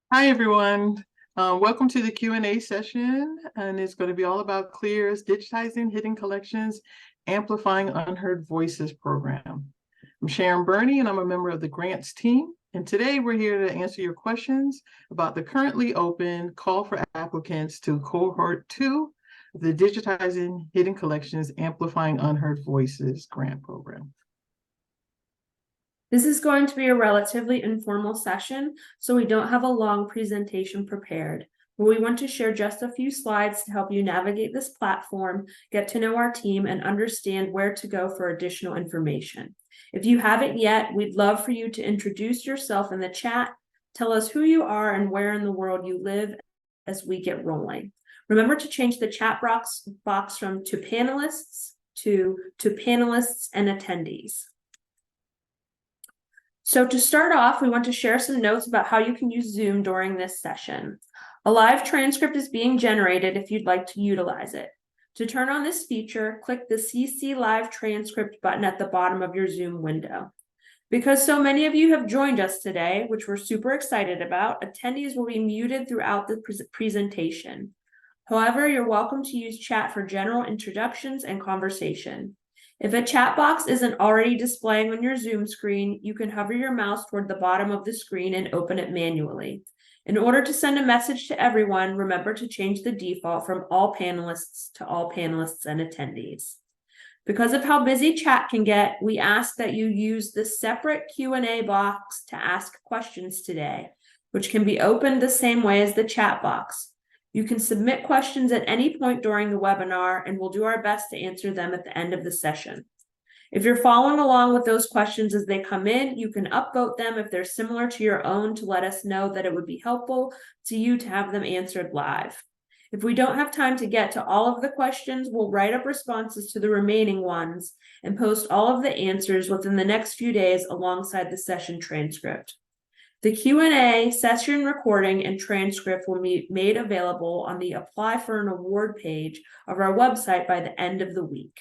Hi, everyone. Welcome to the Q&A session, and it's going to be all about CLEAR's Digitizing Hidden Collections, Amplifying Unheard Voices program. I'm Sharon Burney, and I'm a member of the grants team. And today we're here to answer your questions about the currently open call for applicants to cohort 2 of the Digitizing Hidden Collections, Amplifying Unheard Voices grant program. This is going to be a relatively informal session, so we don't have a long presentation prepared. But we want to share just a few slides to help you navigate this platform, get to know our team, and understand where to go for additional information. If you haven't yet, we'd love for you to introduce yourself in the chat, tell us who you are and where in the world you live as we get rolling. Remember to change the chat box from to panelists to panelists and attendees. So to start off, we want to share some notes about how you can use Zoom during this session. A live transcript is being generated if you'd like to utilize it. To turn on this feature, click the CC Live Transcript button at the bottom of your Zoom window. Because so many of you have joined us today, which we're super excited about, attendees will be muted throughout the presentation. However, you're welcome to use chat for general introductions and conversation. If a chat box isn't already displaying on your Zoom screen, you can hover your mouse toward the bottom of the screen and open it manually. In order to send a message to everyone, remember to change the default from all panelists to all panelists and attendees. Because of how busy chat can get, we ask that you use the separate Q&A box to ask questions today, which can be opened the same way as the chat box. You can submit questions at any point during the webinar, and we'll do our best to answer them at the end of the session. If you're following along with those questions as they come in, you can upvote them if they're similar to your own to let us know that it would be helpful to you to have them answered live. If we don't have time to get to all of the questions, we'll write up responses to the remaining ones and post all of the answers within the next few days alongside the session transcript. The Q&A, session recording, and transcript will be made available on the Apply for an Award page of our website by the end of the week.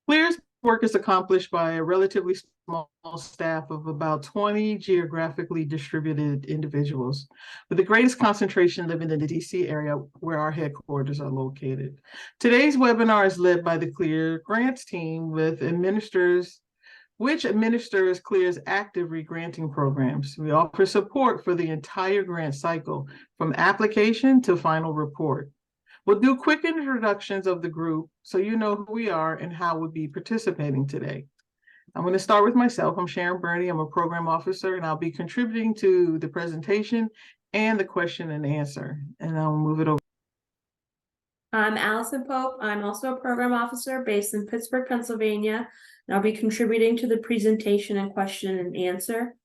CLEAR's work is accomplished by a relatively small staff of about 20 geographically distributed individuals, with the greatest concentration living in the DC area where our headquarters are located. Today's webinar is led by the CLEAR grants team, which administers CLEAR's active re-granting programs. We offer support for the entire grant cycle, from application to final report. We'll do quick introductions of the group so you know who we are and how we'll be participating today. I'm going to start with myself. I'm Sharon Burney. I'm a program officer, and I'll be contributing to the presentation and the question and answer. And I'll move it over. I'm Allison Pope. I'm also a program officer based in Pittsburgh, Pennsylvania, and I'll be contributing to the presentation and question and answer.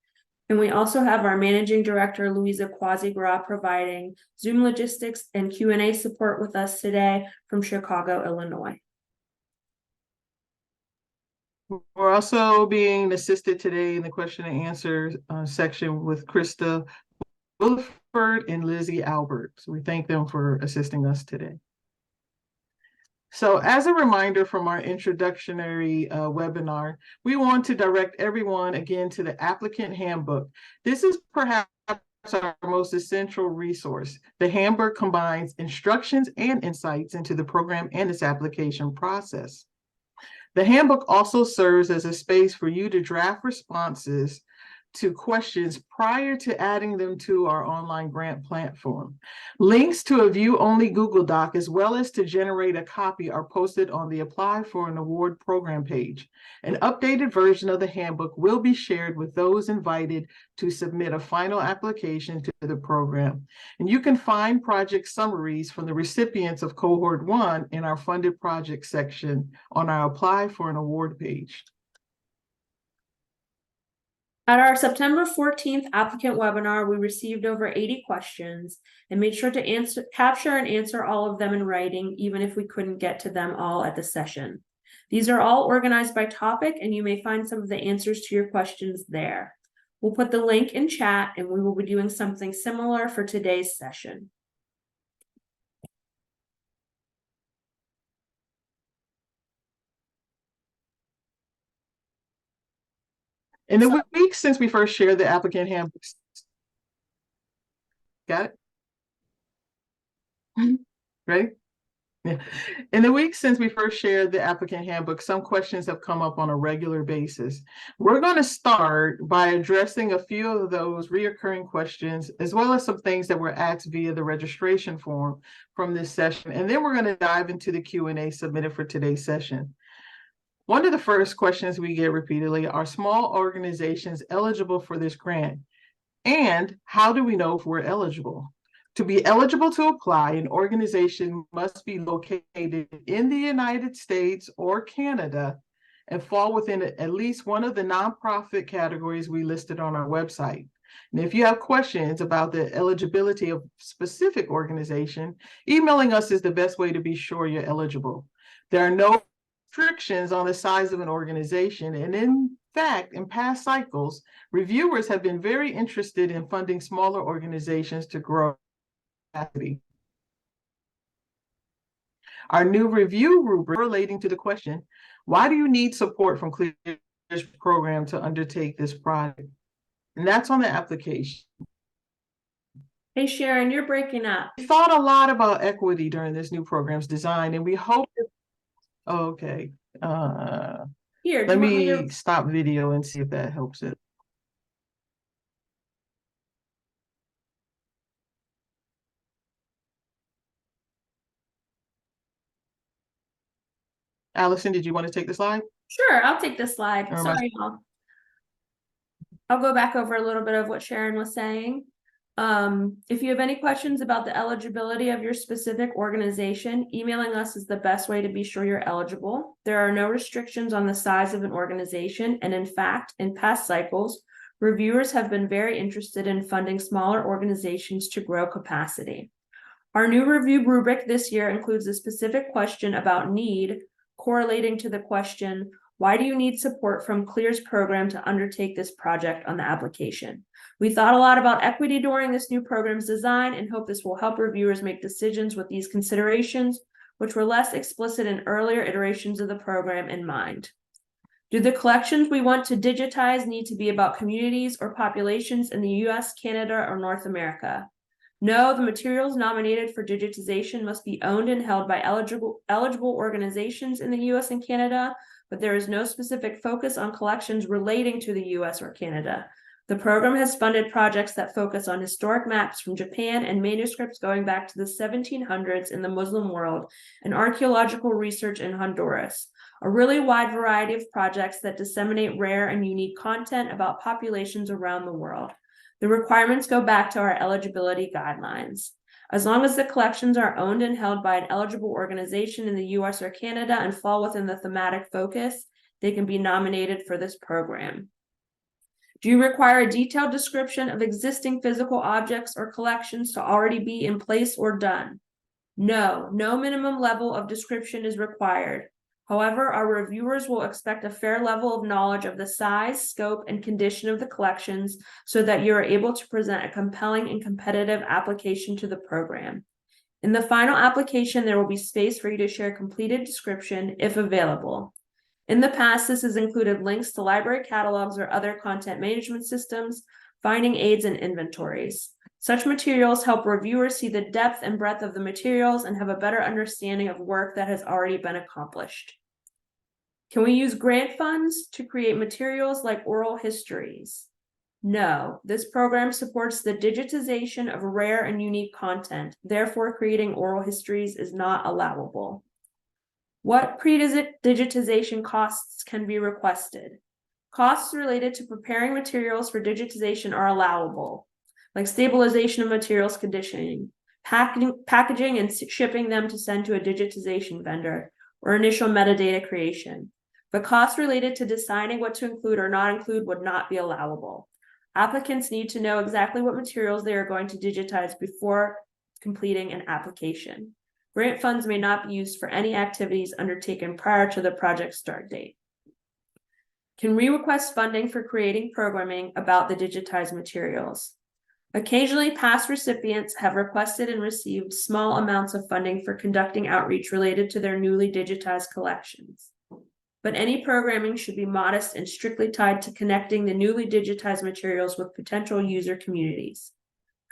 And we also have our managing director, Louisa Quasigra, providing Zoom logistics and Q&A support with us today from Chicago, Illinois. We're also being assisted today in the question and answer section with Krista Williford and Lizzie Albert. So we thank them for assisting us today. So as a reminder from our introductory webinar, we want to direct everyone again to the applicant handbook. This is perhaps our most essential resource. The handbook combines instructions and insights into the program and its application process. The handbook also serves as a space for you to draft responses to questions prior to adding them to our online grant platform. Links to a view-only Google Doc, as well as to generate a copy, are posted on the Apply for an Award program page. An updated version of the handbook will be shared with those invited to submit a final application to the program. And you can find project summaries from the recipients of Cohort 1 in our funded project section on our Apply for an Award page. At our September 14th applicant webinar, we received over 80 questions and made sure to capture and answer all of them in writing, even if we couldn't get to them all at the session. These are all organized by topic, and you may find some of the answers to your questions there. We'll put the link in chat, and we will be doing something similar for today's session. In the week since we first shared the applicant handbooks, got it? Ready? Yeah. In the week since we first shared the applicant handbook, some questions have come up on a regular basis. We're going to start by addressing a few of those reoccurring questions, as well as some things that were asked via the registration form from this session. And then we're going to dive into the Q&A submitted for today's session. One of the first questions we get repeatedly are small organizations eligible for this grant? And how do we know if we're eligible? To be eligible to apply, an organization must be located in the United States or Canada and fall within at least one of the nonprofit categories we listed on our website. And if you have questions about the eligibility of specific organization, emailing us is the best way to be sure you're eligible. There are no restrictions on the size of an organization, and in fact, in past cycles, reviewers have been very interested in funding smaller organizations to grow capacity. Our new review rubric relating to the question, why do you need support from CLEAR's program to undertake this project? And that's on the application. Hey, Sharon, you're breaking up. We thought a lot about equity during this new program's design, and we hope that, okay. Here, Let me stop video and see if that helps it. Allison, did you want to take the slide? Sure, I'll take the slide. Or Sorry, y'all. I'll go back over a little bit of what Sharon was saying. If you have any questions about the eligibility of your specific organization, emailing us is the best way to be sure you're eligible. There are no restrictions on the size of an organization, and in fact, in past cycles, reviewers have been very interested in funding smaller organizations to grow capacity. Our new review rubric this year includes a specific question about need, correlating to the question, why do you need support from CLEAR's program to undertake this project on the application? We thought a lot about equity during this new program's design and hope this will help reviewers make decisions with these considerations, which were less explicit in earlier iterations of the program in mind. Do the collections we want to digitize need to be about communities or populations in the US, Canada, or North America? No, the materials nominated for digitization must be owned and held by eligible organizations in the US and Canada, but there is no specific focus on collections relating to the US or Canada. The program has funded projects that focus on historic maps from Japan and manuscripts going back to the 1700s in the Muslim world and archaeological research in Honduras. A really wide variety of projects that disseminate rare and unique content about populations around the world. The requirements go back to our eligibility guidelines. As long as the collections are owned and held by an eligible organization in the US or Canada and fall within the thematic focus, they can be nominated for this program. Do you require a detailed description of existing physical objects or collections to already be in place or done? No, no minimum level of description is required. However, our reviewers will expect a fair level of knowledge of the size, scope, and condition of the collections so that you are able to present a compelling and competitive application to the program. In the final application, there will be space for you to share a completed description if available. In the past, this has included links to library catalogs or other content management systems, finding aids, and inventories. Such materials help reviewers see the depth and breadth of the materials and have a better understanding of work that has already been accomplished. Can we use grant funds to create materials like oral histories? No, this program supports the digitization of rare and unique content. Therefore, creating oral histories is not allowable. What pre-digitization costs can be requested? Costs related to preparing materials for digitization are allowable, like stabilization of materials conditioning, packaging and shipping them to send to a digitization vendor, or initial metadata creation. But costs related to deciding what to include or not include would not be allowable. Applicants need to know exactly what materials they are going to digitize before completing an application. Grant funds may not be used for any activities undertaken prior to the project start date. Can we request funding for creating programming about the digitized materials? Occasionally, past recipients have requested and received small amounts of funding for conducting outreach related to their newly digitized collections. but any programming should be modest and strictly tied to connecting the newly digitized materials with potential user communities.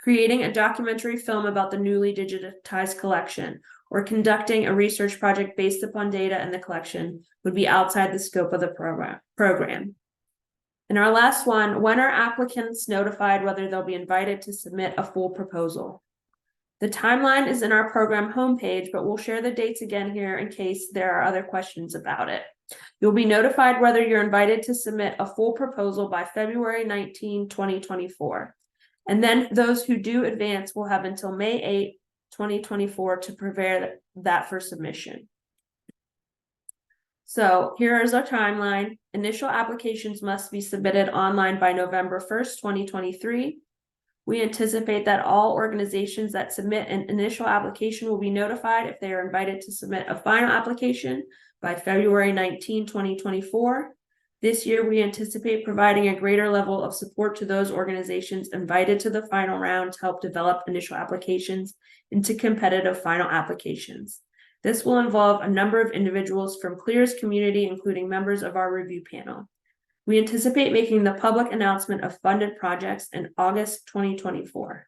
Creating a documentary film about the newly digitized collection or conducting a research project based upon data in the collection would be outside the scope of the program. And our last one, when are applicants notified whether they'll be invited to submit a full proposal? The timeline is in our program homepage, but we'll share the dates again here in case there are other questions about it. You'll be notified whether you're invited to submit a full proposal by February 19, 2024. And then those who do advance will have until May 8, 2024 to prepare that for submission. So here is our timeline. Initial applications must be submitted online by November 1st, 2023. We anticipate that all organizations that submit an initial application will be notified if they are invited to submit a final application by February 19, 2024. This year, we anticipate providing a greater level of support to those organizations invited to the final round to help develop initial applications into competitive final applications. This will involve a number of individuals from CLEAR's community, including members of our review panel. We anticipate making the public announcement of funded projects in August 2024.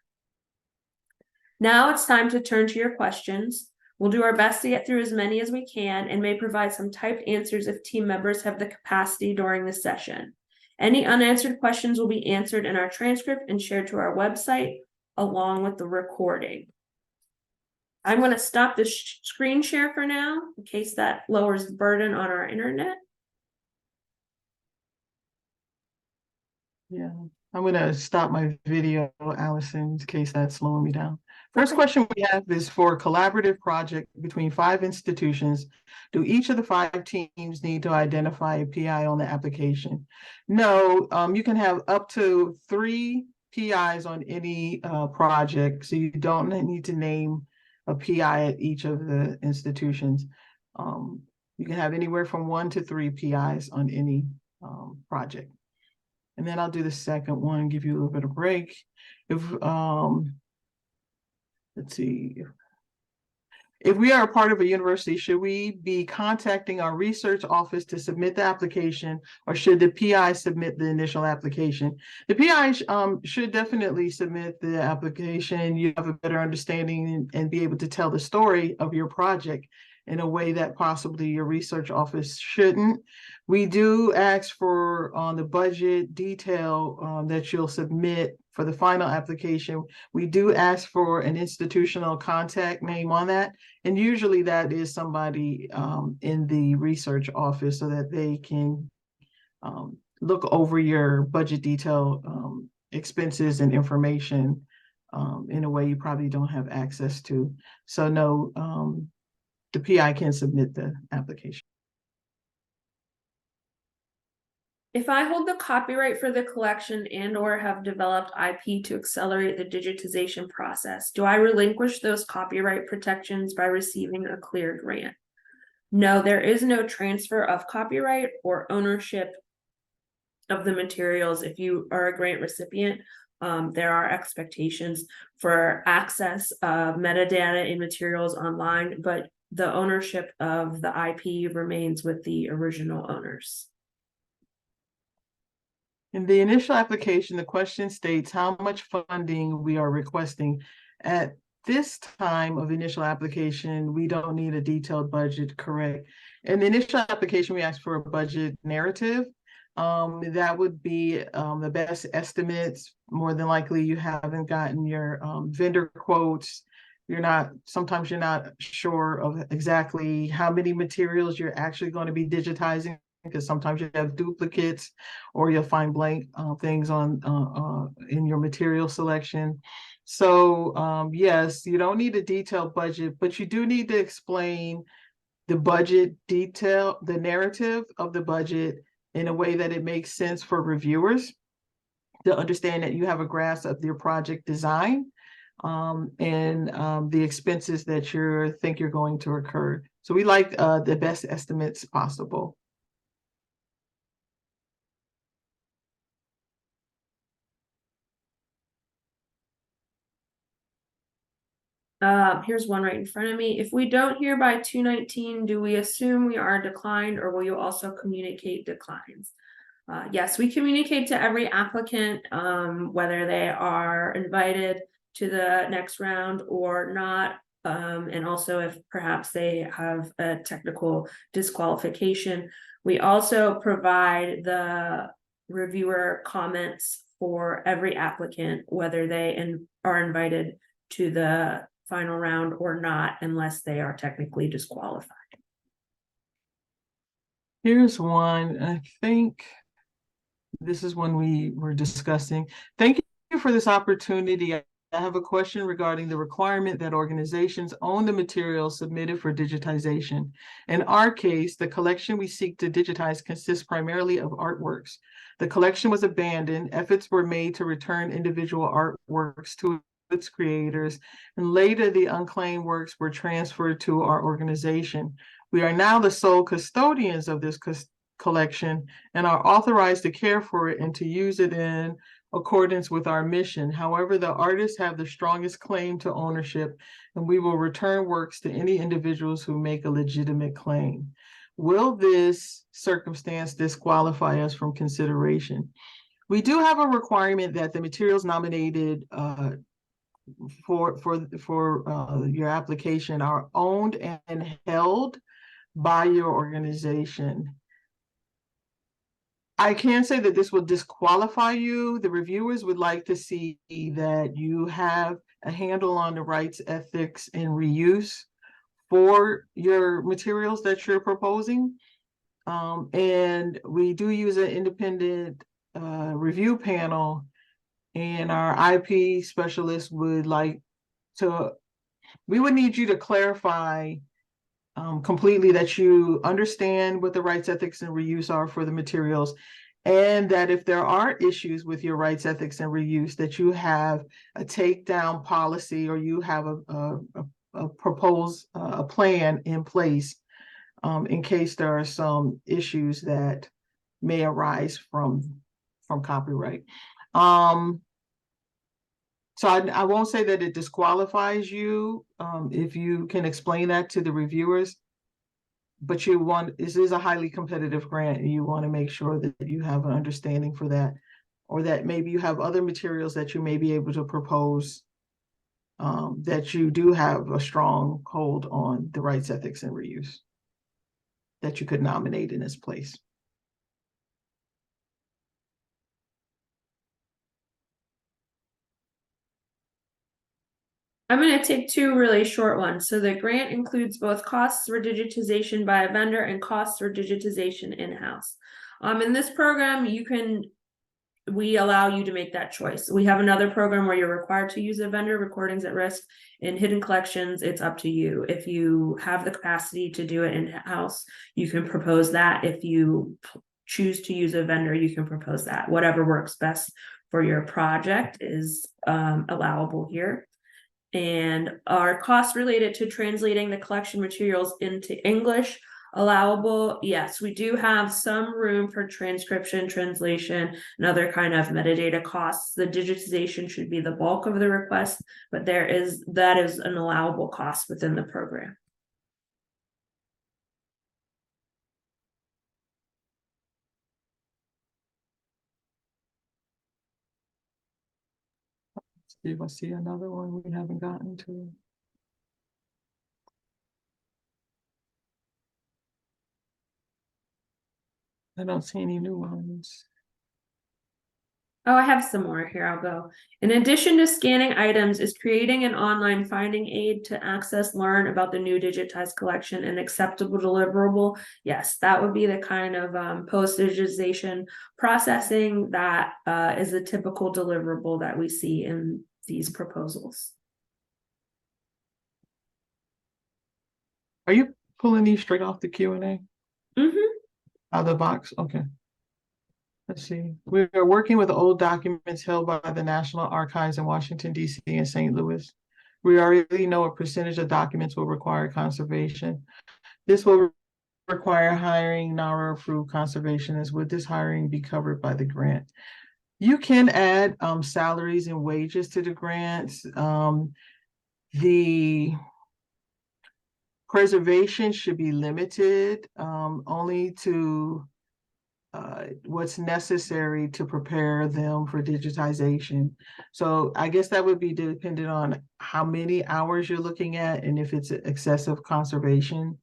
Now it's time to turn to your questions. We'll do our best to get through as many as we can and may provide some typed answers if team members have the capacity during this session. Any unanswered questions will be answered in our transcript and shared to our website along with the recording. I'm going to stop the screen share for now in case that lowers the burden on our internet. Yeah, I'm gonna stop my video, Allison, in case that's slowing me down. First question we have is for a collaborative project between 5 institutions. Do each of the 5 teams need to identify a PI on the application? No, you can have up to 3 PIs on any project, so you don't need to name a PI at each of the institutions. You can have anywhere from 1 to 3 PIs on any project. And then I'll do the second one, give you a little bit of break. If let's see. If we are a part of a university, should we be contacting our research office to submit the application, or should the PI submit the initial application? The PI should definitely submit the application. You have a better understanding and be able to tell the story of your project in a way that possibly your research office shouldn't. We do ask for on the budget detail that you'll submit for the final application. We do ask for an institutional contact name on that. And usually that is somebody in the research office so that they can look over your budget detail expenses and information in a way you probably don't have access to. So no, the PI can submit the application. If I hold the copyright for the collection and/or have developed IP to accelerate the digitization process, do I relinquish those copyright protections by receiving a CLEAR grant? No, there is no transfer of copyright or ownership of the materials. If you are a grant recipient, there are expectations for access of metadata in materials online, but the ownership of the IP remains with the original owners. In the initial application, the question states how much funding we are requesting. At this time of initial application, we don't need a detailed budget, correct? In the initial application, we ask for a budget narrative. That would be the best estimates. More than likely, you haven't gotten your vendor quotes. Sometimes you're not sure of exactly how many materials you're actually going to be digitizing, because sometimes you have duplicates or you'll find blank things on in your material selection. So yes, you don't need a detailed budget, but you do need to explain the budget detail, the narrative of the budget in a way that it makes sense for reviewers to understand that you have a grasp of your project design and the expenses that you think you're going to incur. So we like the best estimates possible. Here's one right in front of me. If we don't hear by 2:19, do we assume we are declined, or will you also communicate declines? Yes, we communicate to every applicant, whether they are invited to the next round or not. And also if perhaps they have a technical disqualification. We also provide the reviewer comments for every applicant, whether they are invited to the final round or not, unless they are technically disqualified. Here's one, I think this is one we were discussing. Thank you for this opportunity. I have a question regarding the requirement that organizations own the materials submitted for digitization. In our case, the collection we seek to digitize consists primarily of artworks. The collection was abandoned. Efforts were made to return individual artworks to its creators, and later the unclaimed works were transferred to our organization. We are now the sole custodians of this collection and are authorized to care for it and to use it in accordance with our mission. However, the artists have the strongest claim to ownership, and we will return works to any individuals who make a legitimate claim. Will this circumstance disqualify us from consideration? We do have a requirement that the materials nominated for your application are owned and held by your organization. I can say that this will disqualify you. The reviewers would like to see that you have a handle on the rights, ethics, and reuse for your materials that you're proposing. And we do use an independent review panel, and our IP specialist would like to, we would need you to clarify completely that you understand what the rights, ethics, and reuse are for the materials, and that if there are issues with your rights, ethics, and reuse, that you have a takedown policy, or you have a plan in place in case there are some issues that may arise from copyright. So I won't say that it disqualifies you if you can explain that to the reviewers, but this is a highly competitive grant, and you want to make sure that you have an understanding for that, or that maybe you have other materials that you may be able to propose that you do have a strong hold on the rights, ethics, and reuse that you could nominate in its place. I'm going to take two really short ones. So the grant includes both costs for digitization by a vendor and costs for digitization in-house. In this program, we allow you to make that choice. We have another program where you're required to use a vendor. Recordings at Risk. In hidden collections, it's up to you. If you have the capacity to do it in-house, you can propose that. If you choose to use a vendor, you can propose that. Whatever works best for your project is allowable here. And our costs related to translating the collection materials into English, allowable. Yes, we do have some room for transcription, translation, and other kind of metadata costs. The digitization should be the bulk of the request, but that is an allowable cost within the program. See if I see another one we haven't gotten to. I don't see any new ones. Oh, I have some more here. I'll go. In addition to scanning items, is creating an online finding aid to access, learn about the new digitized collection an acceptable deliverable? Yes, that would be the kind of post-digitization processing that is a typical deliverable that we see in these proposals. Are you pulling these straight off the Q&A? Mm-hmm. Out of the box? Okay. Let's see. We are working with old documents held by the National Archives in Washington, D.C. and St. Louis. We already know a percentage of documents will require conservation. This will require hiring NARA-approved conservationists. Would this hiring be covered by the grant? You can add salaries and wages to the grants. The preservation should be limited only to what's necessary to prepare them for digitization. So I guess that would be dependent on how many hours you're looking at and if it's excessive conservation.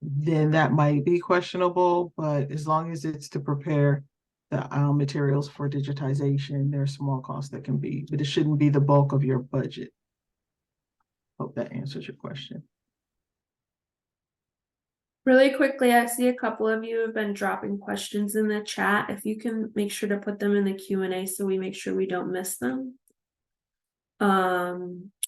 Then that might be questionable, but as long as it's to prepare the materials for digitization, there's small costs that can be, but it shouldn't be the bulk of your budget. Hope that answers your question. Really quickly, I see a couple of you have been dropping questions in the chat. If you can make sure to put them in the Q&A so we make sure we don't miss them.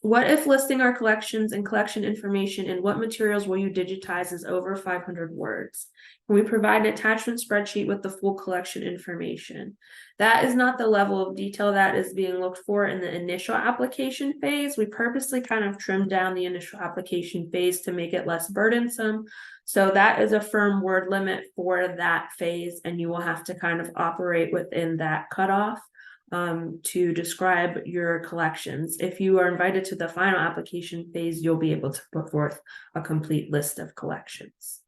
What if listing our collections and collection information and what materials will you digitize is over 500 words? Can we provide an attachment spreadsheet with the full collection information? That is not the level of detail that is being looked for in the initial application phase. We purposely kind of trimmed down the initial application phase to make it less burdensome. So that is a firm word limit for that phase, and you will have to kind of operate within that cutoff to describe your collections. If you are invited to the final application phase, you'll be able to put forth a complete list of collections.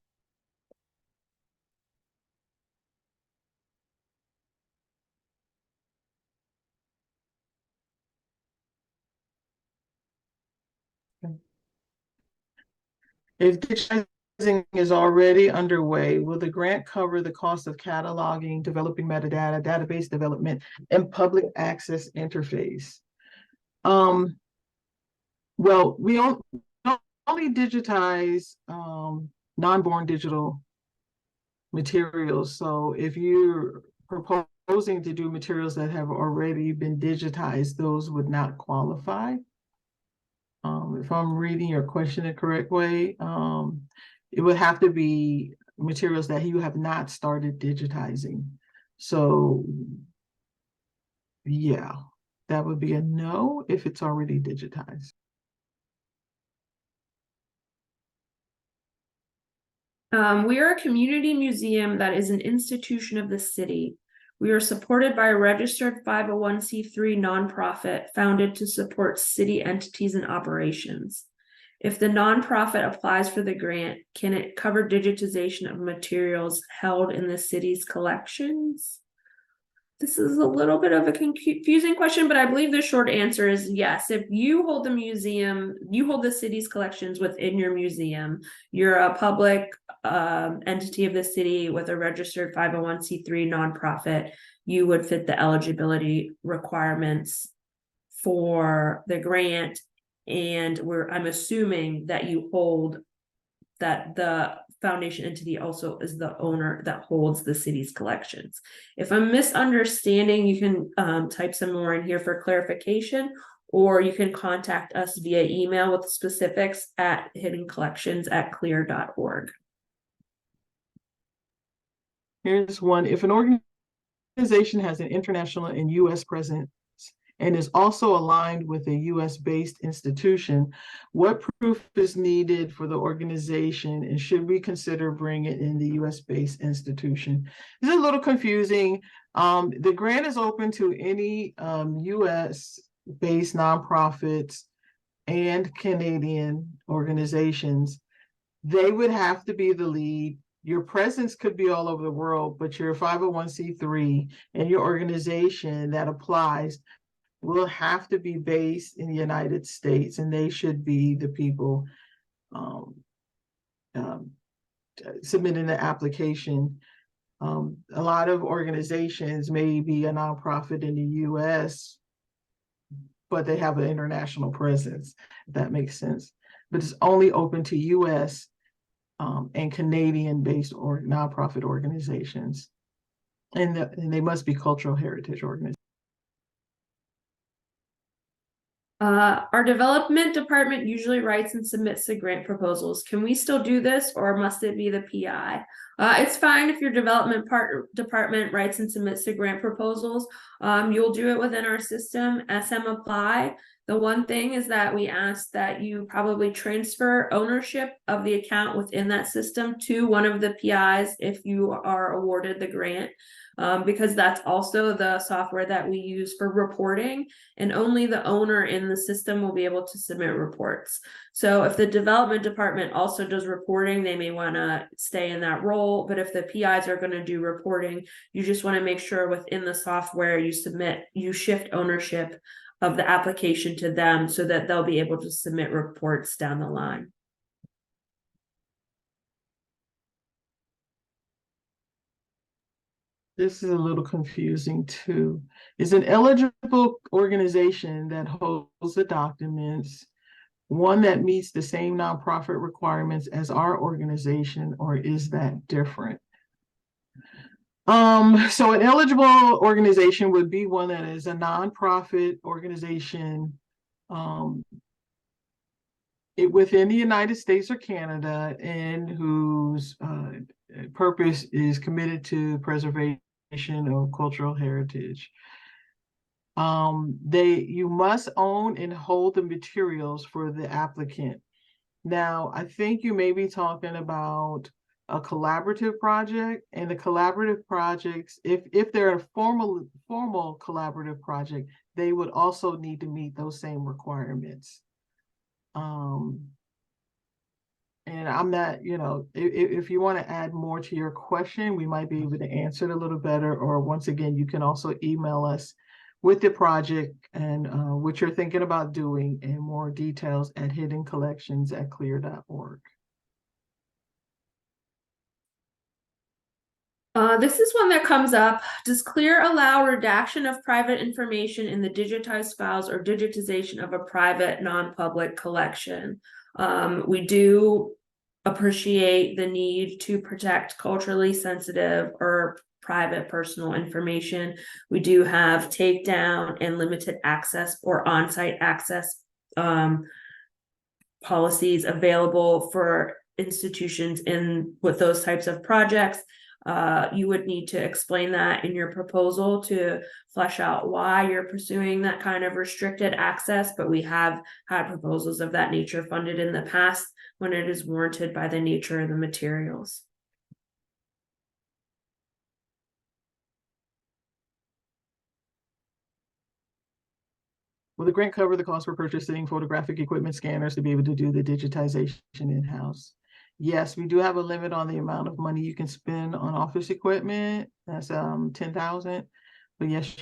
If digitizing is already underway, will the grant cover the cost of cataloging, developing metadata, database development, and public access interface? Well, we don't only digitize non-born digital materials. So if you're proposing to do materials that have already been digitized, those would not qualify. If I'm reading your question the correct way, it would have to be materials that you have not started digitizing. So yeah, that would be a no if it's already digitized. We are a community museum that is an institution of the city. We are supported by a registered 501c3 nonprofit founded to support city entities and operations. If the nonprofit applies for the grant, can it cover digitization of materials held in the city's collections? This is a little bit of a confusing question, but I believe the short answer is yes. If you hold the museum, you hold the city's collections within your museum, you're a public entity of the city with a registered 501c3 nonprofit, you would fit the eligibility requirements for the grant. And I'm assuming that you hold that the foundation entity also is the owner that holds the city's collections. If I'm misunderstanding, you can type some more in here for clarification, or you can contact us via email with specifics at hiddencollections@clear.org. Here's one. If an organization has an international and U.S. presence and is also aligned with a US-based institution, what proof is needed for the organization, and should we consider bringing in the US-based institution? This is a little confusing. The grant is open to any US-based nonprofits and Canadian organizations. They would have to be the lead. Your presence could be all over the world, but you're a 501c3 and your organization that applies will have to be based in the United States, and they should be the people submitting the application. A lot of organizations may be a nonprofit in the US, but they have an international presence, if that makes sense. But it's only open to US and Canadian-based or nonprofit organizations. And they must be cultural heritage organizations. Our development department usually writes and submits the grant proposals. Can we still do this, or must it be the PI? It's fine if your development department writes and submits the grant proposals. You'll do it within our system, SM Apply. The one thing is that we ask that you probably transfer ownership of the account within that system to one of the PIs if you are awarded the grant, because that's also the software that we use for reporting, and only the owner in the system will be able to submit reports. So if the development department also does reporting, they may want to stay in that role, but if the PIs are going to do reporting, you just want to make sure within the software you shift ownership of the application to them so that they'll be able to submit reports down the line. This is a little confusing too. Is an eligible organization that holds the documents one that meets the same nonprofit requirements as our organization, or is that different? So an eligible organization would be one that is a nonprofit organization within the United States or Canada, and whose purpose is committed to preservation of cultural heritage. You must own and hold the materials for the applicant. Now, I think you may be talking about a collaborative project, and the collaborative projects, if they're a formal collaborative project, they would also need to meet those same requirements. And I'm not, if you want to add more to your question, we might be able to answer it a little better. Or once again, you can also email us with the project and what you're thinking about doing and more details at hiddencollections@clear.org. This is one that comes up. Does CLEAR allow redaction of private information in the digitized files or digitization of a private non-public collection? We do appreciate the need to protect culturally sensitive or private personal information. We do have takedown and limited access or on-site access policies available for institutions with those types of projects. You would need to explain that in your proposal to flesh out why you're pursuing that kind of restricted access, but we have had proposals of that nature funded in the past when it is warranted by the nature of the materials. Will the grant cover the cost for purchasing photographic equipment scanners to be able to do the digitization in-house? Yes, we do have a limit on the amount of money you can spend on office equipment. That's $10,000. But yes,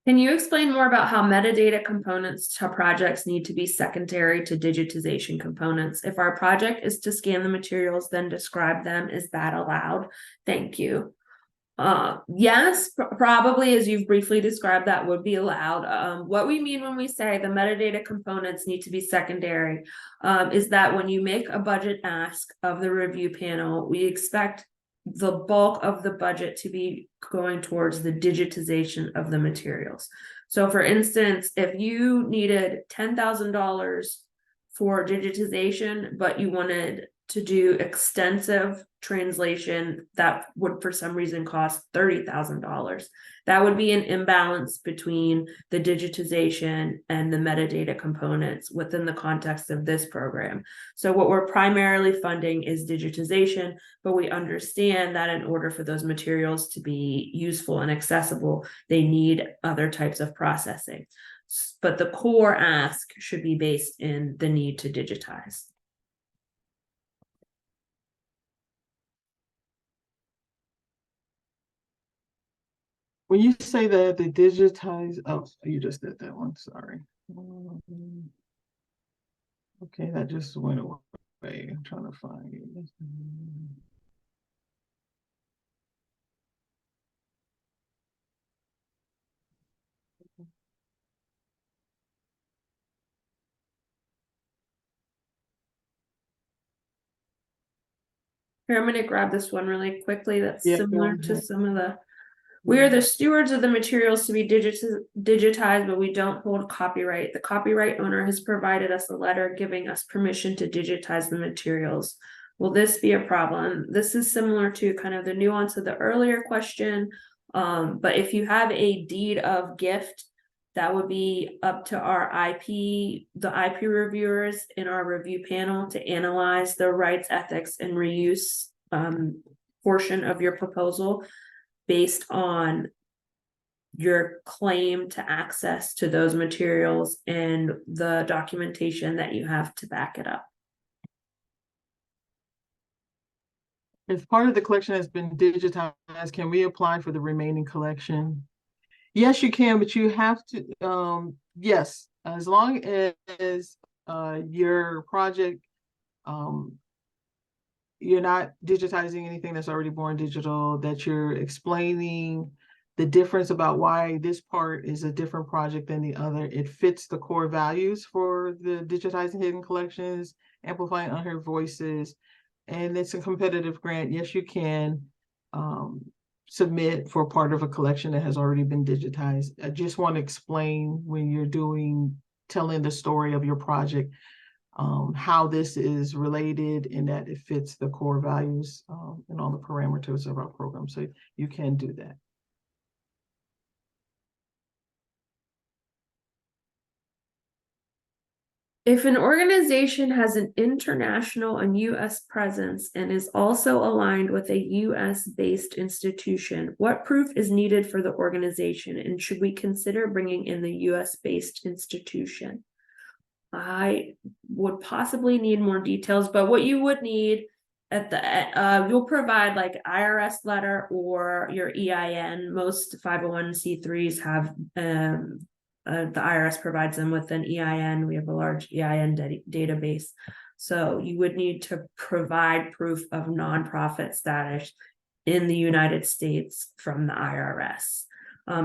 Can you explain more about how metadata components to projects need to be secondary to digitization components? If our project is to scan the materials, then describe them. Is that allowed? Thank you. Yes, probably, as you've briefly described, that would be allowed. What we mean when we say the metadata components need to be secondary is that when you make a budget ask of the review panel, we expect the bulk of the budget to be going towards the digitization of the materials. So for instance, if you needed $10,000 for digitization, but you wanted to do extensive translation that would for some reason cost $30,000, that would be an imbalance between the digitization and the metadata components within the context of this program. So what we're primarily funding is digitization, but we understand that in order for those materials to be useful and accessible, they need other types of processing. But the core ask should be based in the need to digitize. when you say that the digitize, oh, you just did that one, sorry. Okay, that just went away. I'm trying to find it. Here, I'm going to grab this one really quickly. That's similar to some of the. We are the stewards of the materials to be digitized, but we don't hold copyright. The copyright owner has provided us a letter giving us permission to digitize the materials. Will this be a problem? This is similar to kind of the nuance of the earlier question. But if you have a deed of gift, that would be up to the IP reviewers in our review panel to analyze the rights, ethics, and reuse portion of your proposal based on your claim to access to those materials and the documentation that you have to back it up. If part of the collection has been digitized, can we apply for the remaining collection? Yes, you can, but you have to, yes, as long as your project, you're not digitizing anything that's already born digital, that you're explaining the difference about why this part is a different project than the other. It fits the core values for the Digitizing Hidden Collections, Amplifying Unheard Voices, and it's a competitive grant. Yes, you can submit for part of a collection that has already been digitized. I just want to explain when you're telling the story of your project, how this is related and that it fits the core values and all the parameters of our program. So you can do that. If an organization has an international and US presence and is also aligned with a US based institution, what proof is needed for the organization? And should we consider bringing in the US based institution? I would possibly need more details, but what you would need at the you'll provide like IRS letter or your EIN. Most 501c3s have the IRS provides them with an EIN. We have a large EIN database. So you would need to provide proof of nonprofit status in the United States from the IRS.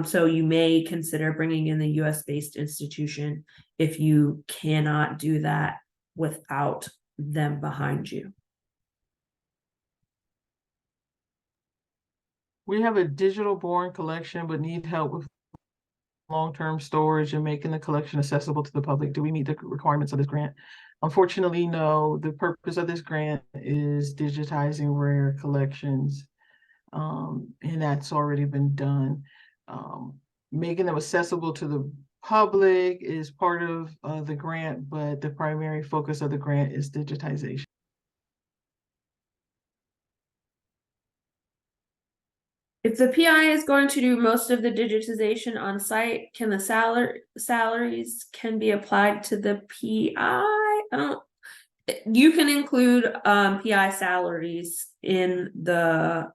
So you may consider bringing in the US-based institution if you cannot do that without them behind you. We have a digital born collection, but need help with long-term storage and making the collection accessible to the public. Do we meet the requirements of this grant? Unfortunately, no. The purpose of this grant is digitizing rare collections, and that's already been done. Making them accessible to the public is part of the grant, but the primary focus of the grant is digitization. If the PI is going to do most of the digitization on site, can the salaries can be applied to the PI? You can include PI salaries in the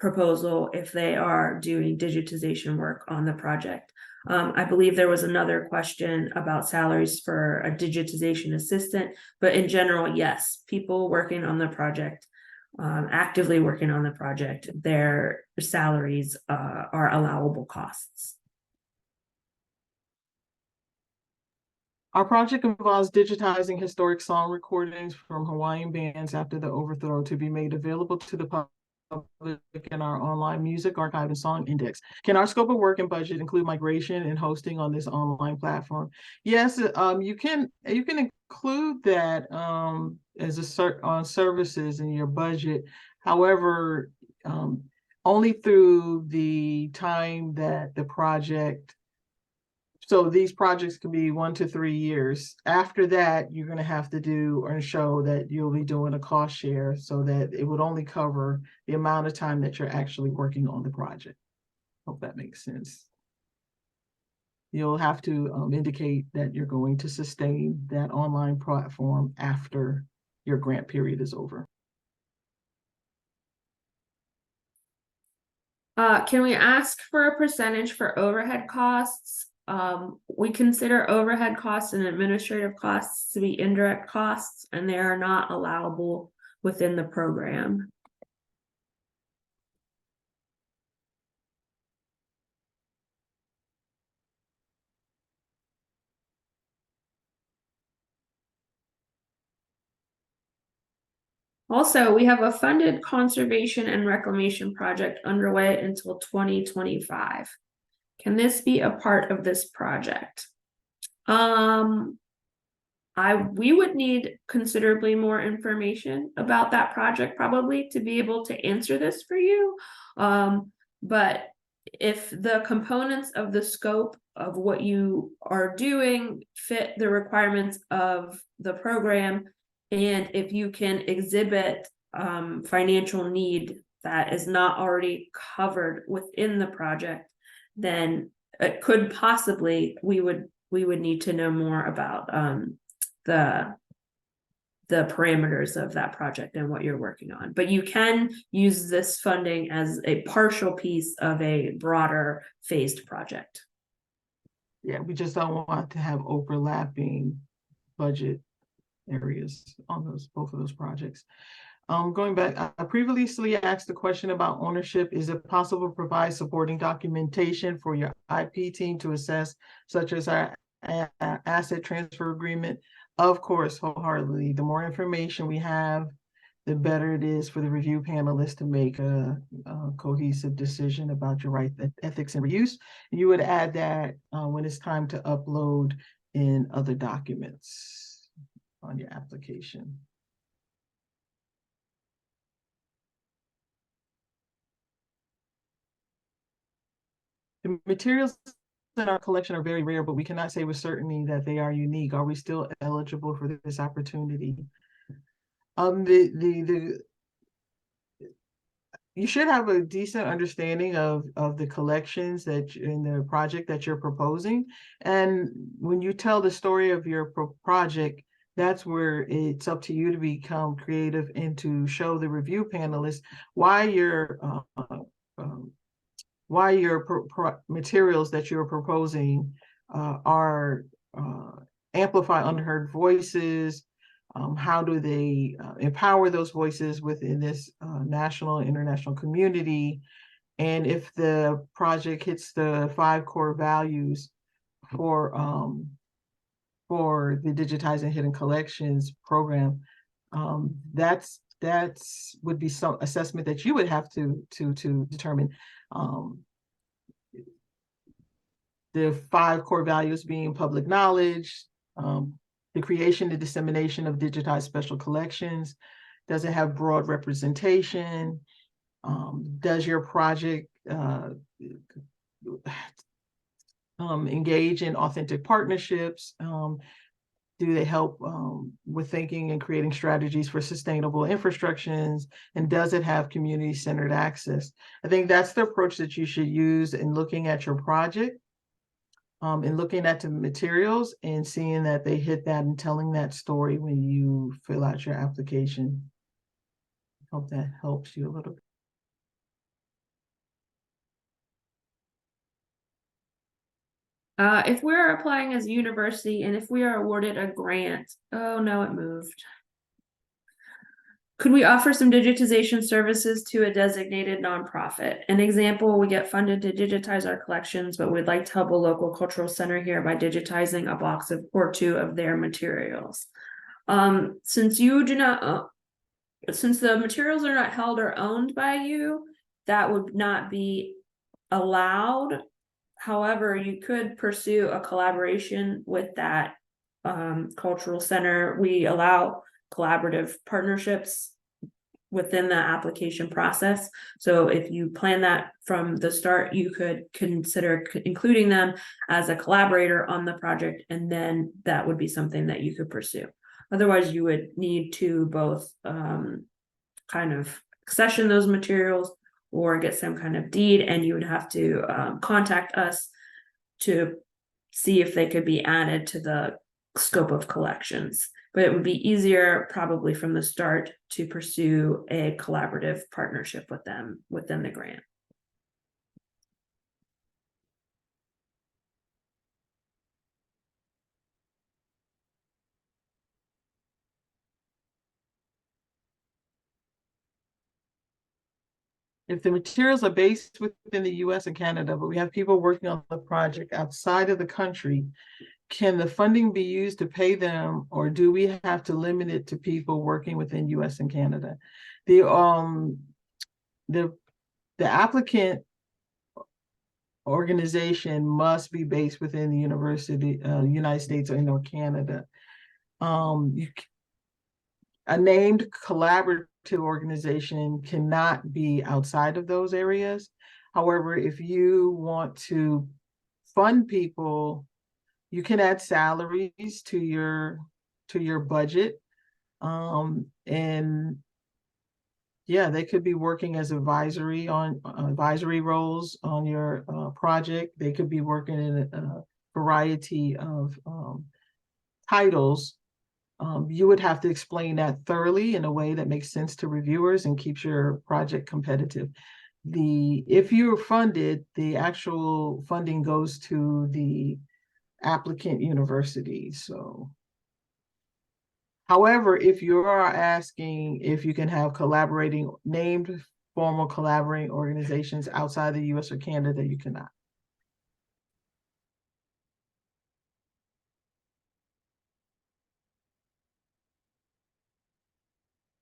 proposal if they are doing digitization work on the project. I believe there was another question about salaries for a digitization assistant, but in general, yes, people working on the project, actively working on the project, their salaries are allowable costs. Our project involves digitizing historic song recordings from Hawaiian bands after the overthrow to be made available to the public in our online music archive and song index. Can our scope of work and budget include migration and hosting on this online platform? Yes, you can include that as on services in your budget. However, only through the time that the project. So these projects can be 1 to 3 years. After that, you're going to have to do or show that you'll be doing a cost share so that it would only cover the amount of time that you're actually working on the project. Hope that makes sense. You'll have to indicate that you're going to sustain that online platform after your grant period is over. Can we ask for a percentage for overhead costs? We consider overhead costs and administrative costs to be indirect costs, and they are not allowable within the program. Also, we have a funded conservation and reclamation project underway until 2025. Can this be a part of this project? We would need considerably more information about that project probably to be able to answer this for you. But if the components of the scope of what you are doing fit the requirements of the program, and if you can exhibit financial need that is not already covered within the project, then it could possibly, we would need to know more about the parameters of that project and what you're working on. But you can use this funding as a partial piece of a broader phased project. Yeah, we just don't want to have overlapping budget areas on both of those projects. Going back, I previously asked a question about ownership. Is it possible to provide supporting documentation for your IP team to assess, such as our asset transfer agreement? Of course, wholeheartedly. The more information we have, the better it is for the review panelists to make a cohesive decision about your right ethics and reuse. You would add that when it's time to upload in other documents on your application. The materials in our collection are very rare, but we cannot say with certainty that they are unique. Are we still eligible for this opportunity? You should have a decent understanding of the collections that in the project that you're proposing. And when you tell the story of your project, that's where it's up to you to become creative and to show the review panelists why your materials that you're proposing are amplify unheard voices. How do they empower those voices within this national and international community? And if the project hits the 5 core values for the Digitizing Hidden Collections program, that's would be some assessment that you would have to determine. The 5 core values being public knowledge, the creation and dissemination of digitized special collections. Does it have broad representation? Does your project engage in authentic partnerships? Do they help with thinking and creating strategies for sustainable infrastructures? And does it have community-centered access? I think that's the approach that you should use in looking at your project. And looking at the materials and seeing that they hit that and telling that story when you fill out your application. Hope that helps you a little bit. If we're applying as a university and if we are awarded a grant, oh no, it moved. Could we offer some digitization services to a designated nonprofit? An example, we get funded to digitize our collections, but we'd like to help a local cultural center here by digitizing a box or 2 of their materials. Since you do not, since the materials are not held or owned by you, that would not be allowed. However, you could pursue a collaboration with that cultural center. We allow collaborative partnerships within the application process. So if you plan that from the start, you could consider including them as a collaborator on the project, and then that would be something that you could pursue. Otherwise, you would need to both kind of accession those materials or get some kind of deed, and you would have to contact us to see if they could be added to the scope of collections. But it would be easier probably from the start to pursue a collaborative partnership with them within the grant. If the materials are based within the US and Canada, but we have people working on the project outside of the country, can the funding be used to pay them, or do we have to limit it to people working within US and Canada? The applicant organization must be based within the university, United States or Canada. A named collaborative organization cannot be outside of those areas. However, if you want to fund people, you can add salaries to your budget. And yeah, they could be working as advisory on advisory roles on your project. They could be working in a variety of titles. You would have to explain that thoroughly in a way that makes sense to reviewers and keeps your project competitive. If you're funded, the actual funding goes to the applicant university. So, however, if you are asking if you can have named formal collaborating organizations outside the US or Canada, you cannot.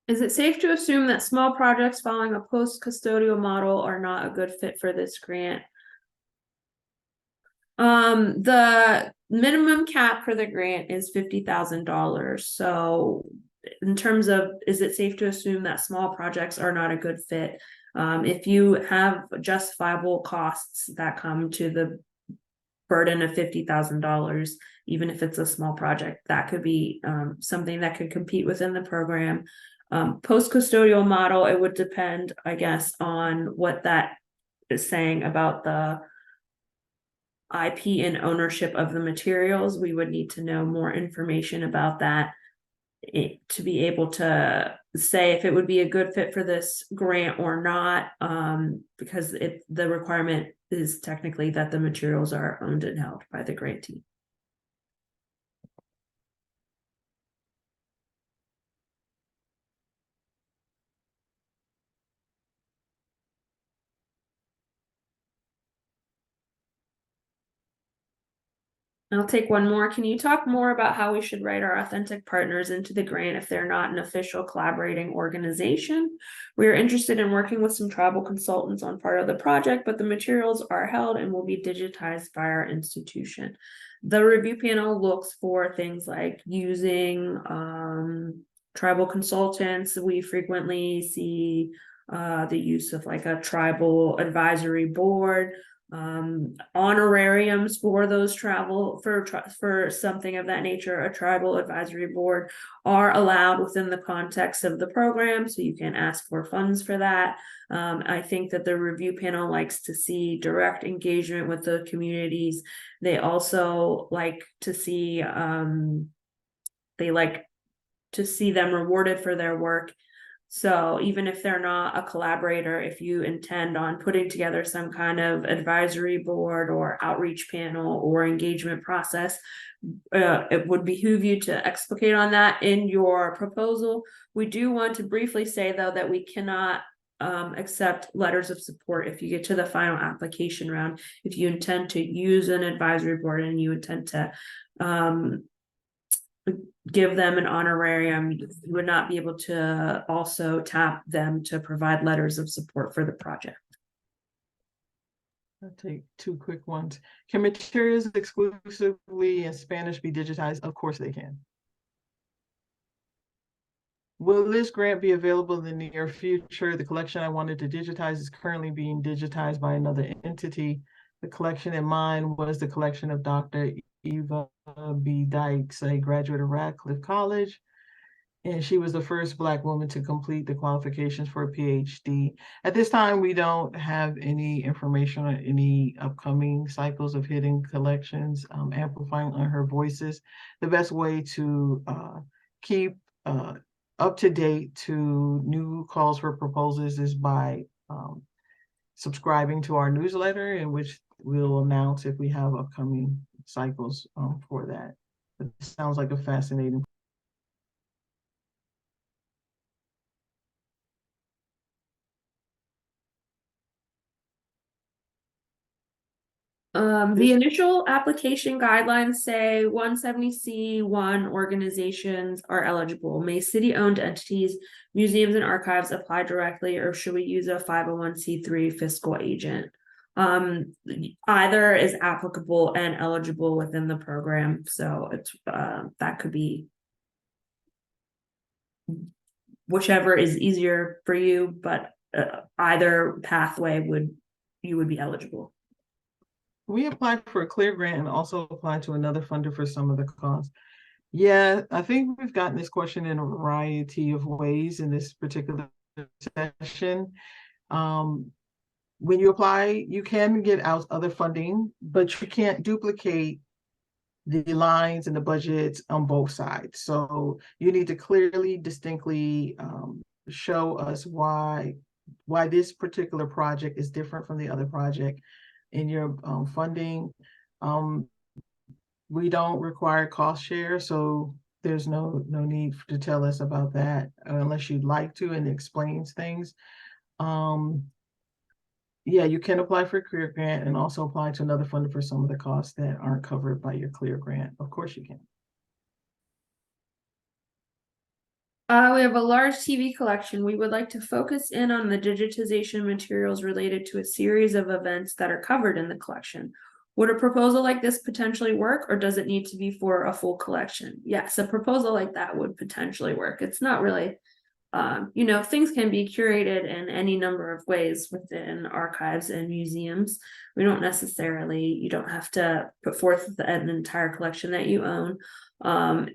Is it safe to assume that small projects following a post-custodial model are not a good fit for this grant? The minimum cap for the grant is $50,000. So in terms of, is it safe to assume that small projects are not a good fit? If you have justifiable costs that come to the burden of $50,000, even if it's a small project, that could be something that could compete within the program. Post-custodial model, it would depend, I guess, on what that is saying about the IP and ownership of the materials. We would need to know more information about that to be able to say if it would be a good fit for this grant or not, because the requirement is technically that the materials are owned and held by the grantee. I'll take one more. Can you talk more about how we should write our authentic partners into the grant if they're not an official collaborating organization? We are interested in working with some tribal consultants on part of the project, but the materials are held and will be digitized by our institution. The review panel looks for things like using tribal consultants. We frequently see the use of like a tribal advisory board, honorariums for those for something of that nature. A tribal advisory board are allowed within the context of the program, so you can ask for funds for that. I think that the review panel likes to see direct engagement with the communities. They also like to see them rewarded for their work. So even if they're not a collaborator, if you intend on putting together some kind of advisory board or outreach panel or engagement process, it would behoove you to explicate on that in your proposal. We do want to briefly say, though, that we cannot accept letters of support if you get to the final application round. If you intend to use an advisory board and you intend to give them an honorarium, you would not be able to also tap them to provide letters of support for the project. I'll take two quick ones. Can materials exclusively in Spanish be digitized? Of course they can. Will this grant be available in the near future? The collection I wanted to digitize is currently being digitized by another entity. The collection in mind was the collection of Dr. Eva B. Dykes, a graduate of Radcliffe College, and she was the first Black woman to complete the qualifications for a PhD. At this time, we don't have any information on any upcoming cycles of hidden collections, amplifying Unheard voices. The best way to keep up to date to new calls for proposals is by subscribing to our newsletter, in which we'll announce if we have upcoming cycles for that. But it sounds like a fascinating. The initial application guidelines say 170C1 organizations are eligible. May city-owned entities, museums, and archives apply directly, or should we use a 501c3 fiscal agent? Either is applicable and eligible within the program, so it's that could be whichever is easier for you, but either pathway would you would be eligible. We applied for a clear grant and also applied to another funder for some of the costs. Yeah, I think we've gotten this question in a variety of ways in this particular session. When you apply, you can get out other funding, but you can't duplicate the lines and the budgets on both sides. So you need to clearly, distinctly show us why this particular project is different from the other project in your funding. We don't require cost share, so there's no need to tell us about that unless you'd like to, and it explains things. Yeah, you can apply for a clear grant and also apply to another funder for some of the costs that aren't covered by your clear grant. Of course you can. We have a large TV collection. We would like to focus in on the digitization materials related to a series of events that are covered in the collection. Would a proposal like this potentially work, or does it need to be for a full collection? Yes, a proposal like that would potentially work. It's not really, things can be curated in any number of ways within archives and museums. You don't have to put forth an entire collection that you own,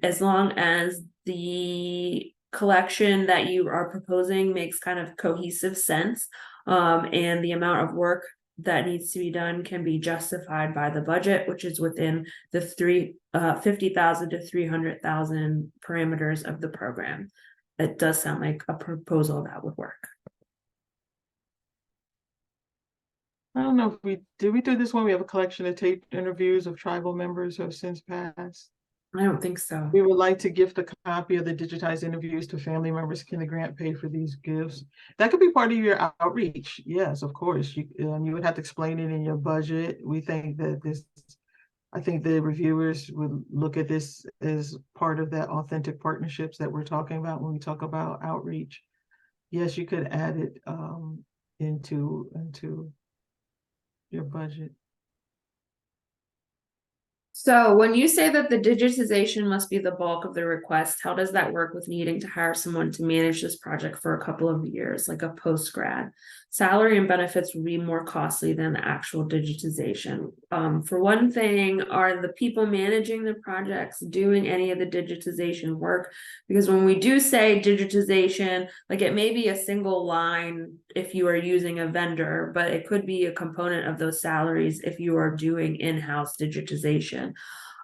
as long as the collection that you are proposing makes kind of cohesive sense, and the amount of work that needs to be done can be justified by the budget, which is within the 50,000 to 300,000 parameters of the program. It does sound like a proposal that would work. I don't know if we do this one. We have a collection of taped interviews of tribal members who have since passed. I don't think so. We would like to gift a copy of the digitized interviews to family members. Can the grant pay for these gifts? That could be part of your outreach. Yes, of course. You would have to explain it in your budget. We think that I think the reviewers would look at this as part of that authentic partnerships that we're talking about when we talk about outreach. Yes, you could add it into your budget. So when you say that the digitization must be the bulk of the request, how does that work with needing to hire someone to manage this project for a couple of years, like a post-grad? Salary and benefits will be more costly than the actual digitization. For one thing, are the people managing the projects doing any of the digitization work? Because when we do say digitization, like it may be a single line if you are using a vendor, but it could be a component of those salaries if you are doing in-house digitization.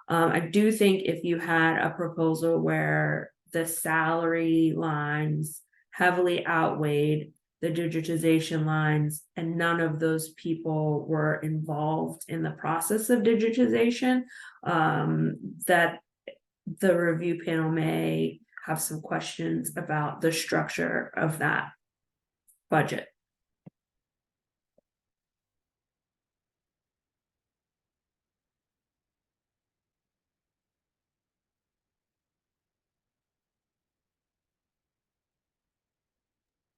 I do think if you had a proposal where the salary lines heavily outweighed the digitization lines and none of those people were involved in the process of digitization, that the review panel may have some questions about the structure of that budget.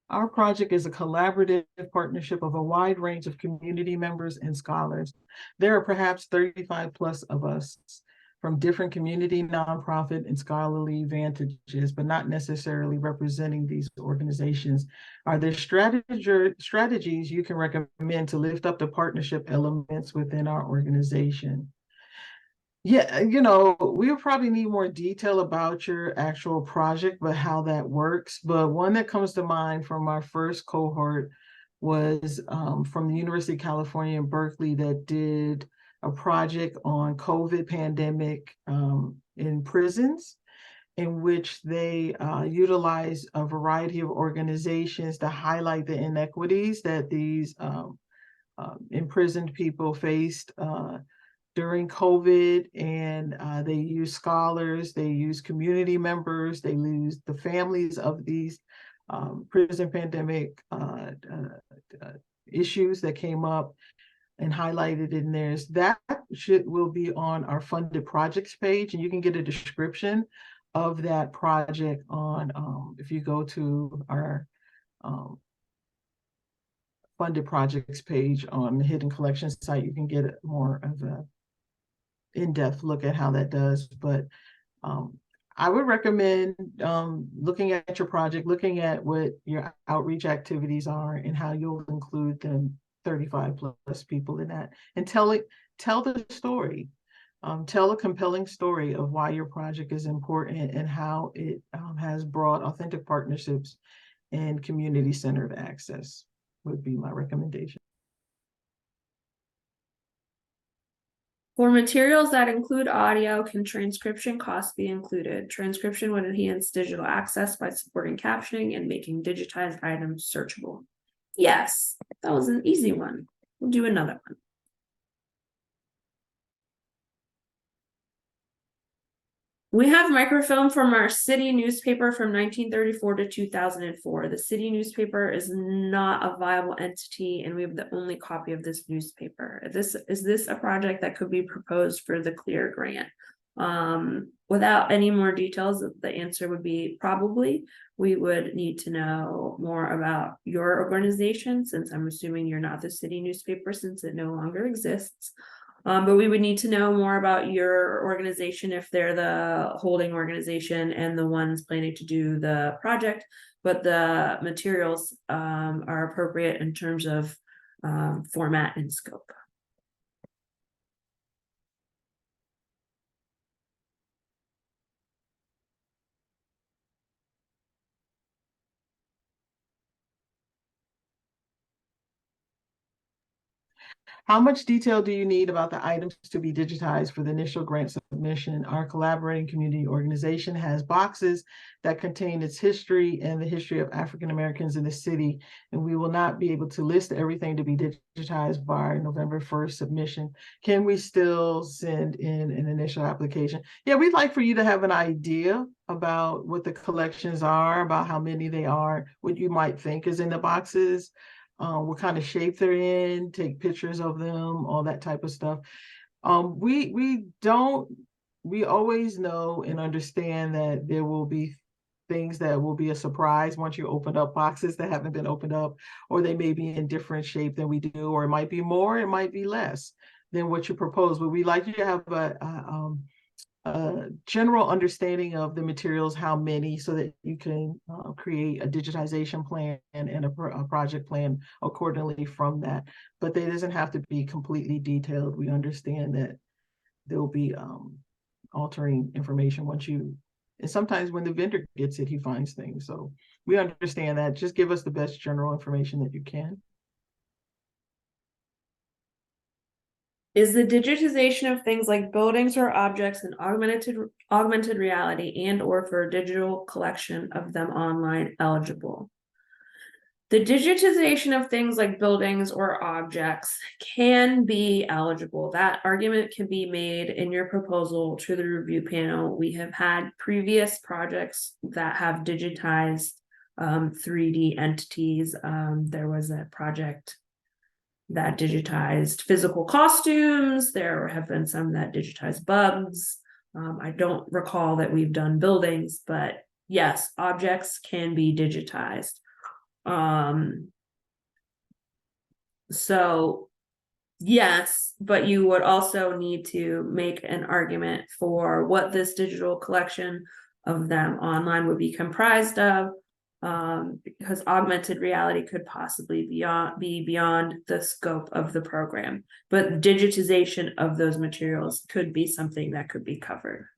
Our project is a collaborative partnership of a wide range of community members and scholars. There are perhaps 35 plus of us from different community, nonprofit, and scholarly vantages, but not necessarily representing these organizations. Are there strategies you can recommend to lift up the partnership elements within our organization? Yeah, we'll probably need more detail about your actual project, but how that works. But one that comes to mind from our first cohort was from the University of California in Berkeley that did a project on COVID pandemic in prisons, in which they utilize a variety of organizations to highlight the inequities that these imprisoned people faced during COVID, and they use scholars, they use community members, they use the families of these prison pandemic issues that came up and highlighted in theirs. That will be on our funded projects page, and you can get a description of that project on, if you go to our funded projects page on the Hidden Collections site, you can get more of a in-depth look at how that does. But I would recommend looking at your project, looking at what your outreach activities are and how you'll include them 35 plus people in that, and tell the story. Tell a compelling story of why your project is important and how it has brought authentic partnerships and community-centered access would be my recommendation. For materials that include audio, can transcription costs be included? Transcription would enhance digital access by supporting captioning and making digitized items searchable. Yes, that was an easy one. We'll do another one. We have microfilm from our city newspaper from 1934 to 2004. The city newspaper is not a viable entity, and we have the only copy of this newspaper. Is this a project that could be proposed for the CLEAR grant? Without any more details, the answer would be probably. We would need to know more about your organization, since I'm assuming you're not the city newspaper, since it no longer exists. But we would need to know more about your organization, if they're the holding organization and the ones planning to do the project. But the materials are appropriate in terms of format and scope. How much detail do you need about the items to be digitized for the initial grant submission? Our collaborating community organization has boxes that contain its history and the history of African Americans in the city, and we will not be able to list everything to be digitized by our November 1st submission. Can we still send in an initial application? Yeah, we'd like for you to have an idea about what the collections are, about how many they are, what you might think is in the boxes. What kind of shape they're in, take pictures of them, all that type of stuff. We always know and understand that there will be things that will be a surprise once you open up boxes that haven't been opened up, or they may be in different shape than we do, or it might be more, it might be less than what you propose. But we'd like you to have a general understanding of the materials, how many, so that you can create a digitization plan and a project plan accordingly from that. But it doesn't have to be completely detailed. We understand that there'll be altering information once you, and sometimes when the vendor gets it, he finds things. So we understand that. Just give us the best general information that you can. Is the digitization of things like buildings or objects in augmented reality and or for a digital collection of them online eligible? The digitization of things like buildings or objects can be eligible. That argument can be made in your proposal to the review panel. We have had previous projects that have digitized 3D entities. There was a project that digitized physical costumes. There have been some that digitized bugs. I don't recall that we've done buildings, but yes, objects can be digitized. So yes, but you would also need to make an argument for what this digital collection of them online would be comprised of, because augmented reality could possibly be beyond the scope of the program, but digitization of those materials could be something that could be covered.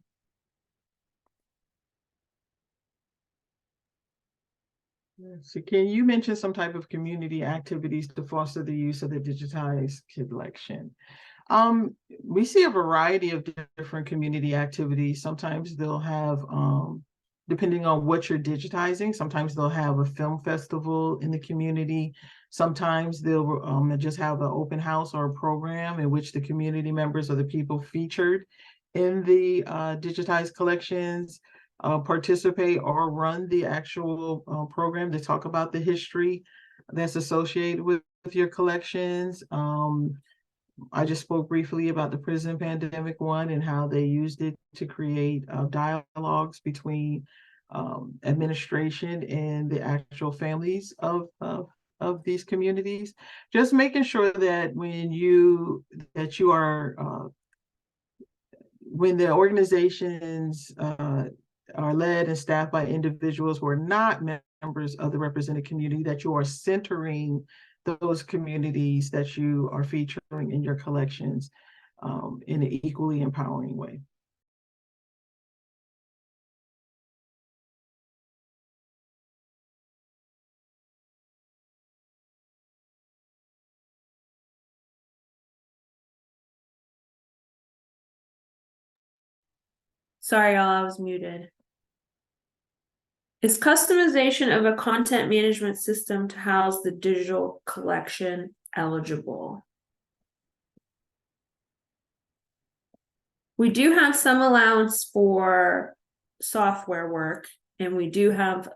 So can you mention some type of community activities to foster the use of the digitized collection? We see a variety of different community activities. Sometimes they'll have, depending on what you're digitizing, sometimes they'll have a film festival in the community. Sometimes they'll just have an open house or a program in which the community members or the people featured in the digitized collections participate or run the actual program to talk about the history that's associated with your collections. I just spoke briefly about the prison pandemic one and how they used it to create dialogues between administration and the actual families of these communities. Just making sure that when the organizations are led and staffed by individuals who are not members of the represented community, that you are centering those communities that you are featuring in your collections in an equally empowering way. Sorry, y'all, I was muted. Is customization of a content management system to house the digital collection eligible? We do have some allowance for software work, and we do have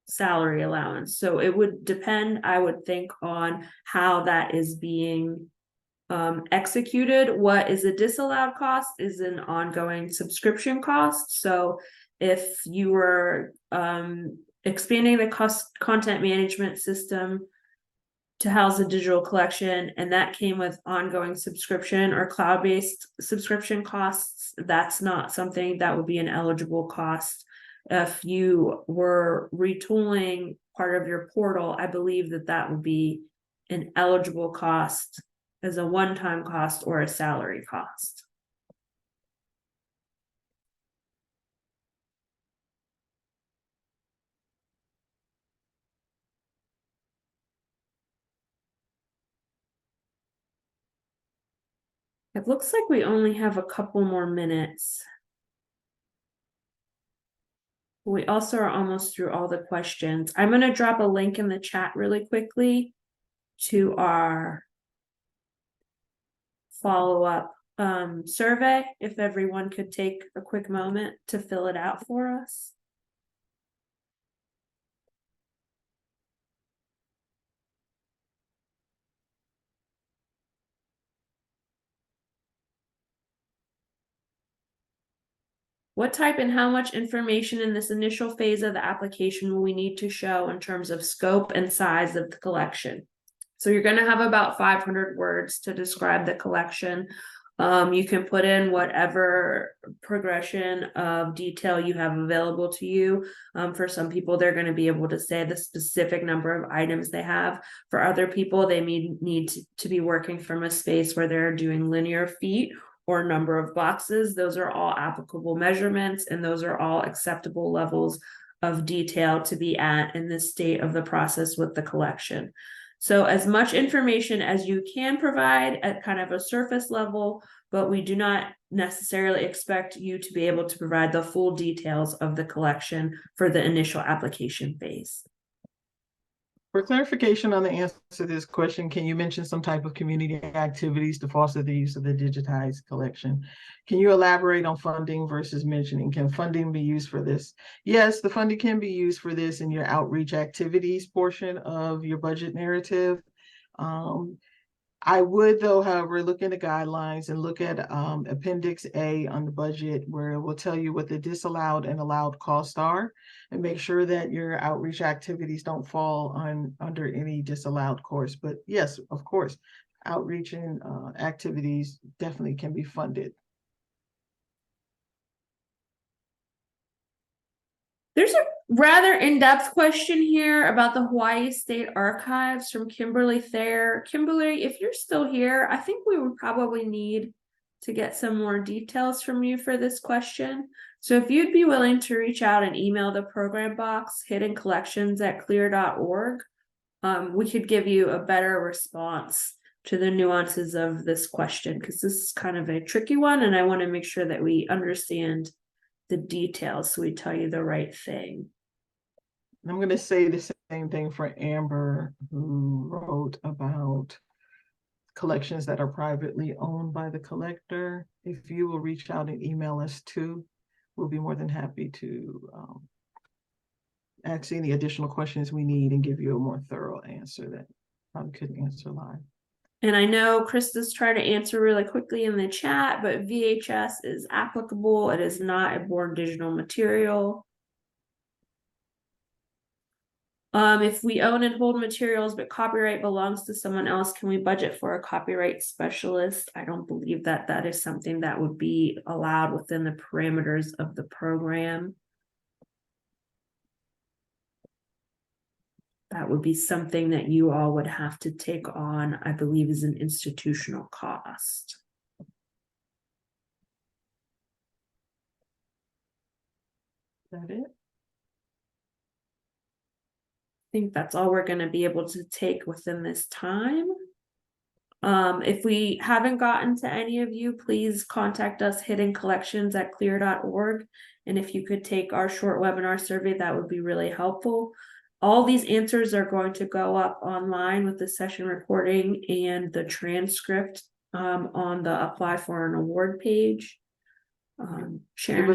salary allowance. So it would depend, I would think, on how that is being executed. What is a disallowed cost is an ongoing subscription cost. So if you were expanding the content management system to house a digital collection, and that came with ongoing subscription or cloud-based subscription costs, that's not something that would be an eligible cost. If you were retooling part of your portal, I believe that that would be an eligible cost as a one-time cost or a salary cost. It looks like we only have a couple more minutes. We also are almost through all the questions. I'm going to drop a link in the chat really quickly to our follow-up survey, if everyone could take a quick moment to fill it out for us. What type and how much information in this initial phase of the application will we need to show in terms of scope and size of the collection? So you're going to have about 500 words to describe the collection. You can put in whatever progression of detail you have available to you. For some people, they're going to be able to say the specific number of items they have. For other people, they may need to be working from a space where they're doing linear feet or number of boxes. Those are all applicable measurements, and those are all acceptable levels of detail to be at in this state of the process with the collection. So as much information as you can provide at kind of a surface level, but we do not necessarily expect you to be able to provide the full details of the collection for the initial application phase. For clarification on the answer to this question, can you mention some type of community activities to foster the use of the digitized collection? Can you elaborate on funding versus mentioning? Can funding be used for this? Yes, the funding can be used for this in your outreach activities portion of your budget narrative. I would, though, however, look into guidelines and look at Appendix A on the budget, where it will tell you what the disallowed and allowed costs are, and make sure that your outreach activities don't fall under any disallowed course. But yes, of course, outreach and activities definitely can be funded. There's a rather in-depth question here about the Hawaii State Archives from Kimberly Thayer. Kimberly, if you're still here, I think we would probably need to get some more details from you for this question. So if you'd be willing to reach out and email the program box, hiddencollections@clear.org, we could give you a better response to the nuances of this question, because this is kind of a tricky one, and I want to make sure that we understand the details so we tell you the right thing. I'm going to say the same thing for Amber, who wrote about collections that are privately owned by the collector. If you will reach out and email us too, we'll be more than happy to ask any additional questions we need and give you a more thorough answer that I couldn't answer live. And I know Krista's trying to answer really quickly in the chat, but VHS is applicable. It is not a born digital material. If we own and hold materials, but copyright belongs to someone else, can we budget for a copyright specialist? I don't believe that that is something that would be allowed within the parameters of the program. that would be something that you all would have to take on, I believe, is an institutional cost. Is that it? I think that's all we're going to be able to take within this time. If we haven't gotten to any of you, please contact us hiddencollections@clear.org. And if you could take our short webinar survey, that would be really helpful. All these answers are going to go up online with the session recording and the transcript on the apply for an award page. Sharon.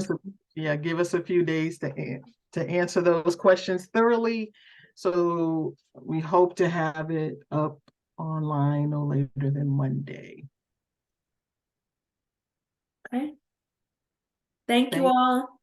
Give us a few days to answer those questions thoroughly. So we hope to have it up online no later than Monday. Okay. Thank you all.